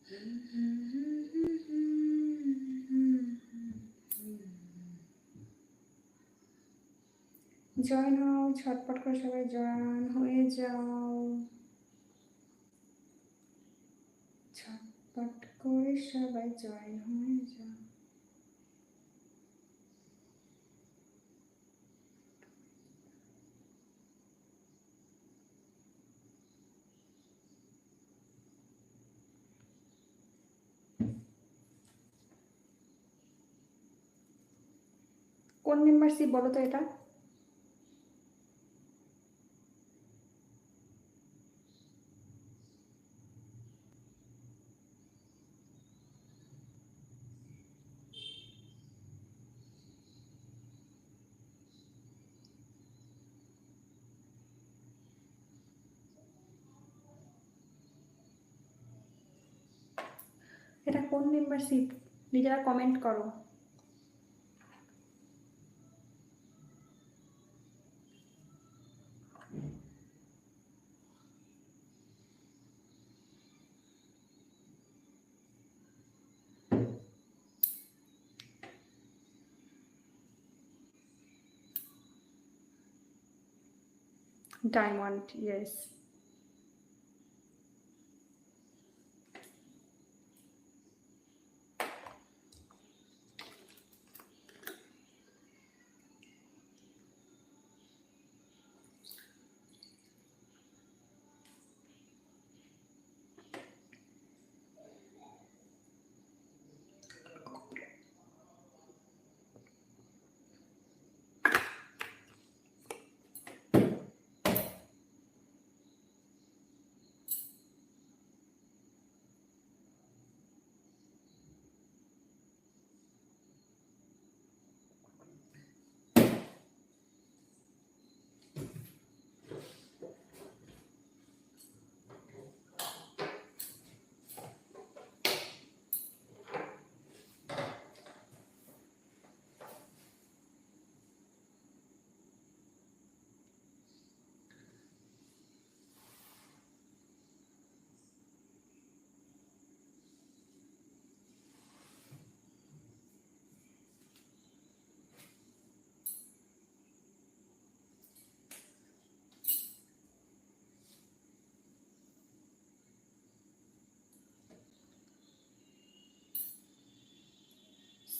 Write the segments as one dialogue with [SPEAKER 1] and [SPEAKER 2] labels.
[SPEAKER 1] Join হও, ছটপট করে সবাই জয়েন হয়ে যাও, ছটপট করে সবাই জয়েন হয়ে যাও। কোন মেম্বারশিপ বলো তো এটা? এটা কোন মেম্বারশিপ নিজেরা কমেন্ট করো। Diamond, yes.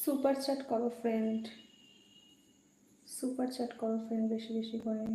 [SPEAKER 1] সুপার চ্যাট করো ফ্রেন্ড, সুপার চ্যাট করো ফ্রেন্ড, বেশি বেশি করে।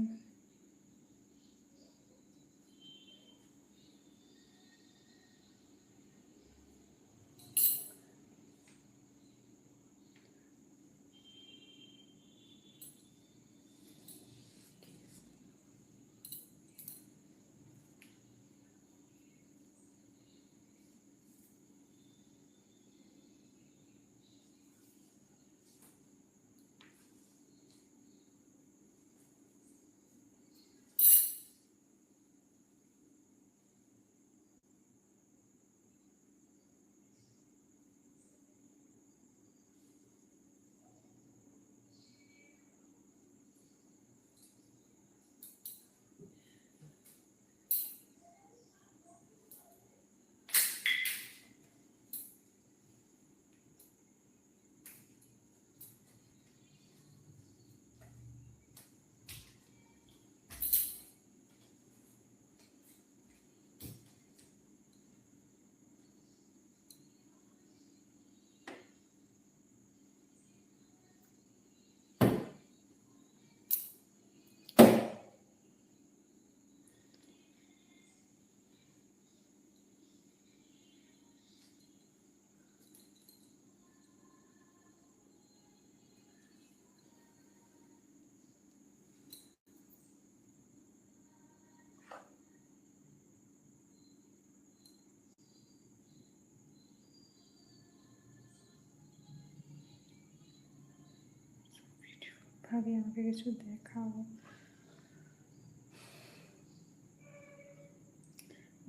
[SPEAKER 1] ভাবি আমাকে কিছু দেখাও।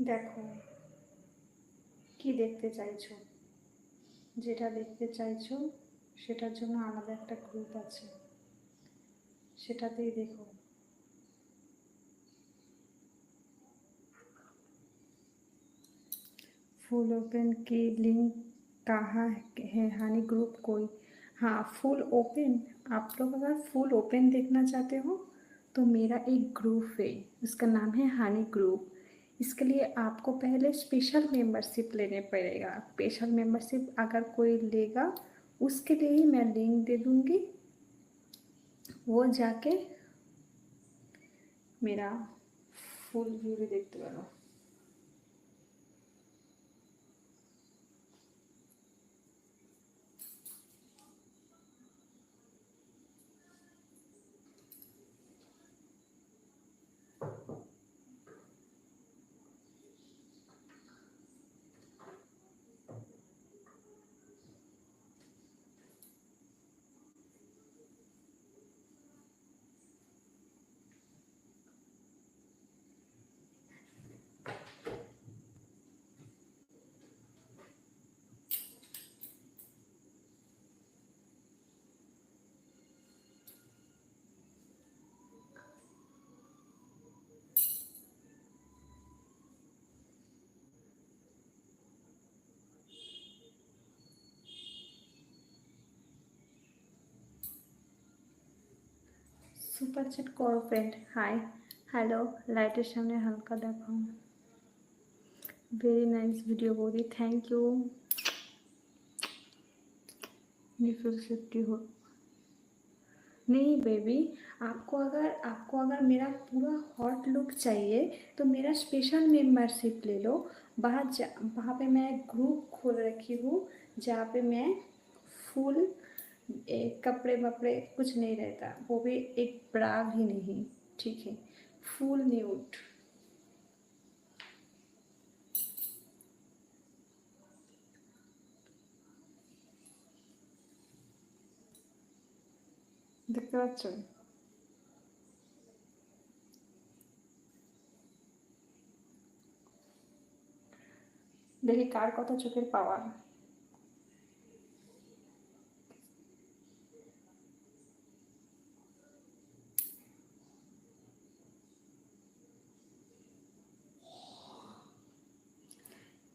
[SPEAKER 1] দেখো কি দেখতে চাইছো, যেটা দেখতে চাইছো সেটার জন্য আলাদা একটা গ্রুপ আছে, সেটাতেই দেখো। फुल ओपन की लिंक कहाँ है हानि ग्रुप कोई? हाँ, फुल ओपन, आप लोग अगर फुल ओपन देखना चाहते हो तो मेरा एक ग्रुप है, उसका नाम है हानि ग्रुप। इसके लिए आपको पहले स्पेशल मेंबरशिप लेने पड़ेगा। स्पेशल मेंबरशिप अगर कोई लेगा उसके लिए ही मैं लिंक दे दूँगी, वो जाके मेरा फुल व्यू भी देखते पारो। সুপার চ্যাট করো ফ্রেন্ড। হাই, হ্যালো, লাইটের সামনে হালকা দেখাও। वेरी नाइस वीडियो बोली, थैंक यू। निफिल सेफ्टी हो नहीं बेबी, आपको अगर मेरा पूरा हॉट लुक चाहिए तो मेरा स्पेशल मेंबरशिप ले लो। वहाँ पे मैं ग्रुप खोल रखी हूँ जहाँ पे मैं फुल कपड़े वपड़े कुछ नहीं रहता, वो भी एक ब्रा भी नहीं, ठीक है, फुल न्यूड। দেখতে পাচ্ছ? দেখি কার কত চোখের পাওয়ার।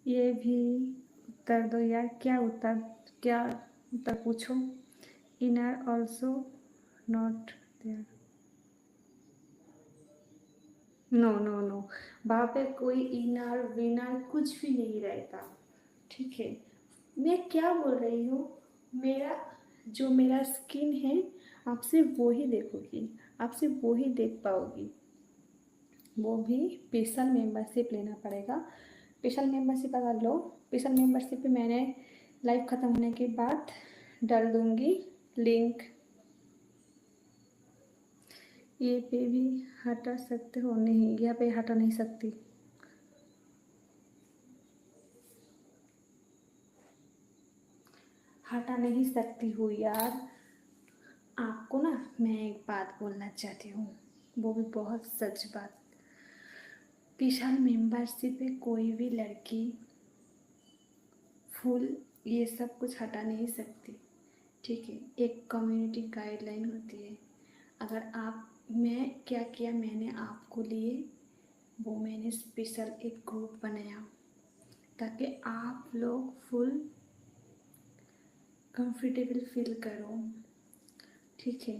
[SPEAKER 1] ये भी उत्तर दो यार, क्या उत्तर पूछो। Inner also not there. No no no, वहाँ पे कोई इनर विनर कुछ भी नहीं रहता, ठीक है। मैं क्या बोल रही हूँ, मेरा स्किन है, आप सिर्फ वो ही देखोगी, आप सिर्फ वो ही देख पाओगी। वो भी स्पेशल मेंबरशिप लेना पड़ेगा। स्पेशल मेंबरशिप अगर लो, स्पेशल मेंबरशिप पे मैंने लाइव ख़त्म होने के बाद डाल दूँगी लिंक। ये पे भी हटा सकते हो? नहीं, यहाँ पे हटा नहीं सकती। हटा नहीं सकती हूँ यार। आपको ना मैं एक बात बोलना चाहती हूँ, वो भी बहुत सच बात। स्पेशल मेंबरशिप पे कोई भी लड़की फुल ये सब कुछ हटा नहीं सकती, ठीक है। एक कम्युनिटी गाइडलाइन होती है। अगर आप, मैं क्या किया, मैंने आपको लिए वो मैंने स्पेशल एक ग्रुप बनाया ताकि आप लोग फुल कंफर्टेबल फील करो, ठीक है।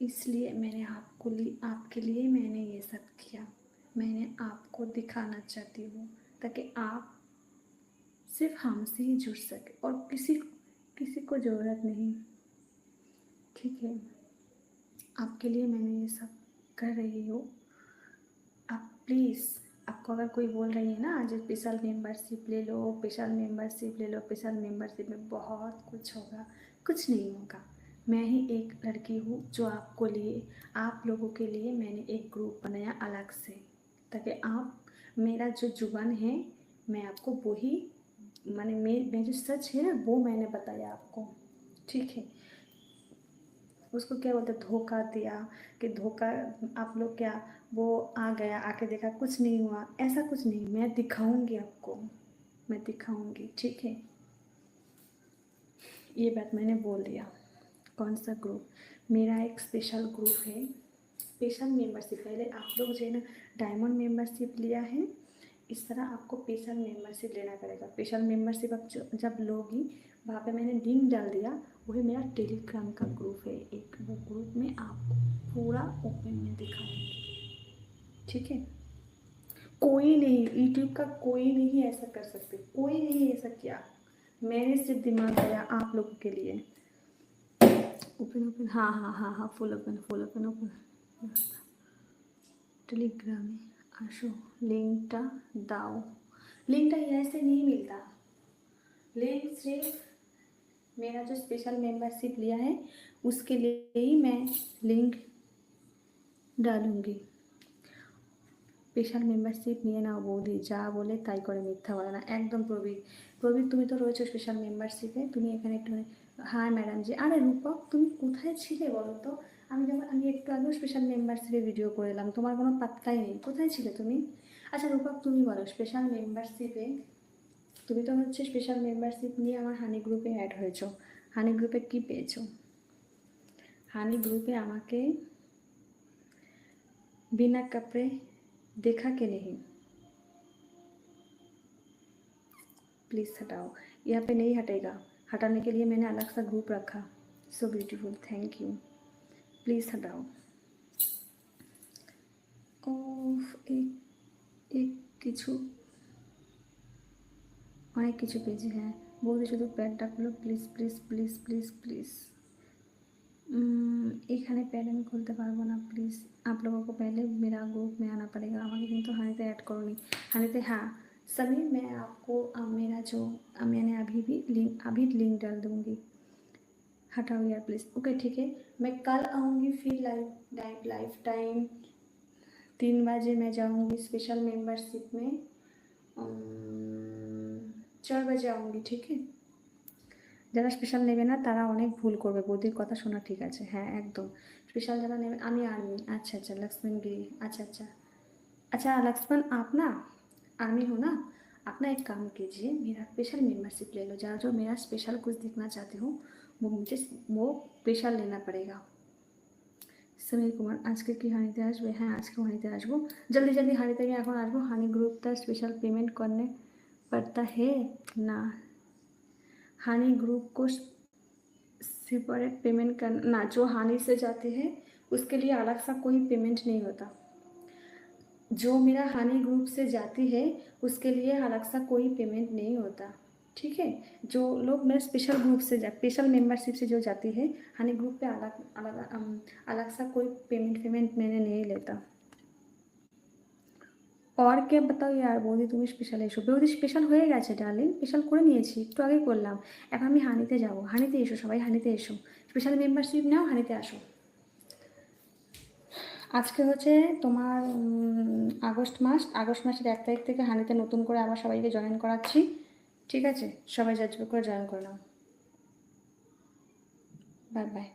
[SPEAKER 1] इसलिए मैंने आपके लिए मैंने ये सब किया। मैंने आपको दिखाना चाहती हूँ ताकि आप सिर्फ हमसे ही जुड़ सके और किसी को ज़रूरत नहीं, ठीक है। आपके लिए मैंने ये सब कर रही हूँ। आप प्लीज़, आपको अगर कोई बोल रही है ना आज स्पेशल मेंबरशिप ले लो, स्पेशल मेंबरशिप ले लो, स्पेशल मेंबरशिप में बहुत कुछ होगा, कुछ नहीं होगा। मैं ही एक लड़की हूँ जो आपको लिए, आप लोगों के लिए मैंने एक ग्रुप बनाया अलग से ताकि आप, मेरा जो जुबान है मैं आपको वही, मैंने मैं जो सच है ना वो मैंने बताया आपको, ठीक है। उसको क्या बोलते, धोखा दिया कि धोखा, आप लोग क्या, वो आ गया, आके देखा कुछ नहीं हुआ, ऐसा कुछ नहीं। मैं दिखाऊंगी आपको, मैं दिखाऊंगी, ठीक है। ये बात मैंने बोल दिया। कौन सा ग्रुप? मेरा एक स्पेशल ग्रुप है। स्पेशल मेंबरशिप, पहले आप लोग जो है ना डायमंड मेंबरशिप लिया है, इस तरह आपको स्पेशल मेंबरशिप लेना पड़ेगा। स्पेशल मेंबरशिप आप जब लोगी, वहाँ पे मैंने लिंक डाल दिया, वही मेरा टेलीग्राम का ग्रुप है एक, वो ग्रुप में आपको पूरा ओपन में दिखाऊंगी, ठीक है। कोई नहीं, यूट्यूब का कोई नहीं ऐसा कर सकते, कोई नहीं ऐसा किया, मैंने सिर्फ दिमाग लगाया आप लोगों के लिए। ओपन ओपन, हाँ हाँ हाँ हाँ, full open full open open टेलीग्रामे আসো, লিঙ্কটা দাও। लिंकটা ऐसे नहीं मिलता, लिंक सिर्फ मेरा जो स्पेशल मेंबरशिप लिया है उसके लिए ही मैं लिंक डालूंगी। স্পেশাল মেম্বারশিপ নিয়ে নাও বৌদি, যা বলে তাই করে, মিথ্যা বলে না একদম। প্রবীর, প্রবীর তুমি তো রয়েছো স্পেশাল মেম্বারশিপে, তুমি এখানে একটু, হ্যাঁ ম্যাডাম জি। আরে রূপক তুমি কোথায় ছিলে বলো তো? আমি একটু আগেও স্পেশাল মেম্বারশিপে ভিডিও করে এলাম, তোমার কোনো পাত্তাই নেই, কোথায় ছিলে তুমি? আচ্ছা রূপক তুমি বলো, স্পেশাল মেম্বারশিপে তুমি তো হচ্ছে স্পেশাল মেম্বারশিপ নিয়ে আমার হানি গ্রুপে অ্যাড হয়েছো, হানি গ্রুপে কি পেয়েছো? হানি গ্রুপে আমাকে बिना कपड़े देखा कि नहीं, प्लीज़ हटाओ। यहाँ पे नहीं हटेगा, हटाने के लिए मैंने अलग सा ग्रुप रखा। So beautiful, thank you, please हटाओ। ओफ, एक কিছু অনেক কিছু পেয়েছি। হ্যাঁ বৌদি শুধু প্যাডটা খুলো please please please please please. এখানে पैड আমি খুলতে পারবো না, प्लीज़ आप लोगों को पहले मेरा ग्रुप में आना पड़ेगा। আমাকে কিন্তু হানিতে ऐड करो नहीं, हानिते हाँ समीर, मैं आपको मेरा जो मैंने अभी लिंक डाल दूँगी। हटाओ यार प्लीज़, ओके ठीक है। मैं कल आऊँगी फिर लाइव टाइम 3 बजे मैं जाऊँगी स्पेशल मेंबरशिप में, 4 बजे आऊँगी, ठीक है। যারা স্পেশাল নেবে না তারা অনেক ভুল করবে, বৌদির কথা শোনা ঠিক আছে, হ্যাঁ একদম। স্পেশাল যারা নেবে, আমি आर्मी, अच्छा अच्छा लक्ष्मण गिरी, अच्छा अच्छा अच्छा लक्ष्मण आप ना आर्मी हो ना, आप ना एक काम कीजिए, मेरा स्पेशल मेंबरशिप ले लो। जहाँ जो मेरा स्पेशल कुछ दिखना चाहती हूँ वो स्पेशल लेना पड़ेगा। समीर कुमार আজকে কি হানিতে আসবে? হ্যাঁ আজকে হানিতে আসবো, जल्दी जल्दी হানিতে আমি এখন আসবো। হানি গ্রুপটা स्पेशल पेमेंट करने पड़ता है ना, हानि ग्रुप को सेपरेट पेमेंट करना ना, जो हानि से जाते हैं उसके लिए अलग सा कोई पेमेंट नहीं होता। जो मेरा हानि ग्रुप से जाती है उसके लिए अलग सा कोई पेमेंट नहीं होता, ठीक है। जो लोग मेरे स्पेशल ग्रुप से स्पेशल मेंबरशिप से जो जाती है हानि ग्रुप पे अलग सा कोई पेमेंट मैंने नहीं लेता। और क्या बताओ यार বৌদি তুমি স্পেশাল এসো। বৌদি স্পেশাল হয়ে গেছে ডার্লিং, স্পেশাল করে নিয়েছি, একটু আগে করলাম। এখন আমি হানিতে যাব, হানিতে এসো সবাই, হানিতে এসো, স্পেশাল মেম্বারশিপ নাও, হানিতে আসো। আজকে হচ্ছে তোমার আগস্ট মাসের 1 তারিখ থেকে হানিতে নতুন করে আবার সবাইকে জয়েন করাচ্ছি, ঠিক আছে। সবাই যার করে জয়েন করে নাও। Bye bye.